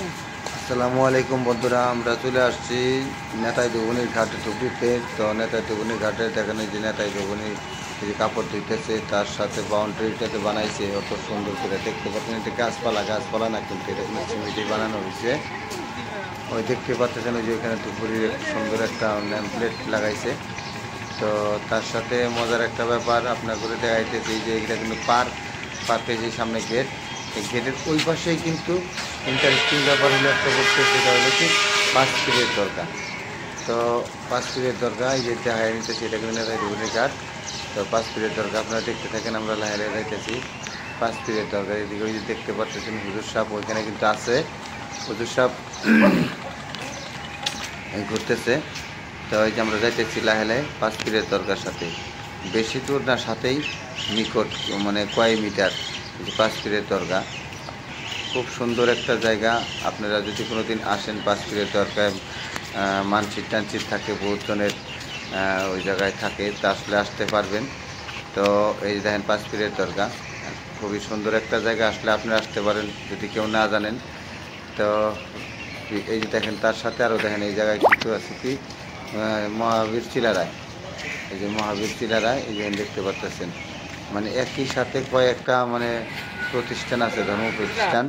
আসসালামু আলাইকুম বন্ধুরা, আমরা চলে আসছি নেতাই দোবনির ঘাটে টুকরিতে। তো নেতাই দোবনির ঘাটে দেখানো যে নেতাই দোবনি যে কাপড় ধুইতেছে, তার সাথে বাউন্ডারিটাতে বানাইছে অত সুন্দর করে। দেখতে পাচ্ছেন এটা গাছপালা না, কিন্তু এটা কিন্তু সিমেন্টে বানানো হয়েছে। ওই দেখতে পাচ্ছেন ওই যে ওইখানে দুপুরের সুন্দর একটা প্লেট লাগাইছে। তো তার সাথে মজার একটা ব্যাপার আপনার করে দেখাইতেছি যে এটা কিন্তু পার্কের যে সামনে গেট, এই গেটের ওই পাশেই কিন্তু ইন্টারেস্টিং ব্যাপার হলো একটা করতে, সেটা হলো কি 5 ফিটের দরকার। তো 5 ফিটের দরকার এই যে দেখা নিতেছি, এটা কিন্তু নেতাই দোবনির ঘাট। তো 5 ফিটের দরকার আপনারা দেখতে থাকেন, আমরা লাইনে যাইতেছি। 5 ফিটের দরকার এদিকে ওই যে দেখতে পাচ্ছেন হুজুর সাহেব ওইখানে কিন্তু আছে। হুজুর সাহেব ঘুরতেছে। তো ওই যে আমরা যাইতেছি লাহেলে 5 ফিটের দরকার সাথে, বেশি দূর না, সাথেই নিকট, মানে কয় মিটার। এই যে 5 ফিটের দরকার খুব সুন্দর একটা জায়গা। আপনারা যদি কোনো দিন আসেন 5 ফিটের দরকার, মানসিক টানসিক থাকে বহুজনের, ওই জায়গায় থাকে, তা আসলে আসতে পারবেন। তো এই যে দেখেন 5 ফিটের দরকার খুবই সুন্দর একটা জায়গা, আসলে আপনারা আসতে পারেন যদি কেউ না জানেন। তো এই যে দেখেন তার সাথে আরও দেখেন এই জায়গায় কিছু আছে কি, মহাবীর চিলারায়। এই যে মহাবীর চিলারায় এই যে দেখতে পাচ্ছেন, মানে একই সাথে কয়েকটা মানে প্রতিষ্ঠান আছে, ধর্ম প্রতিষ্ঠান।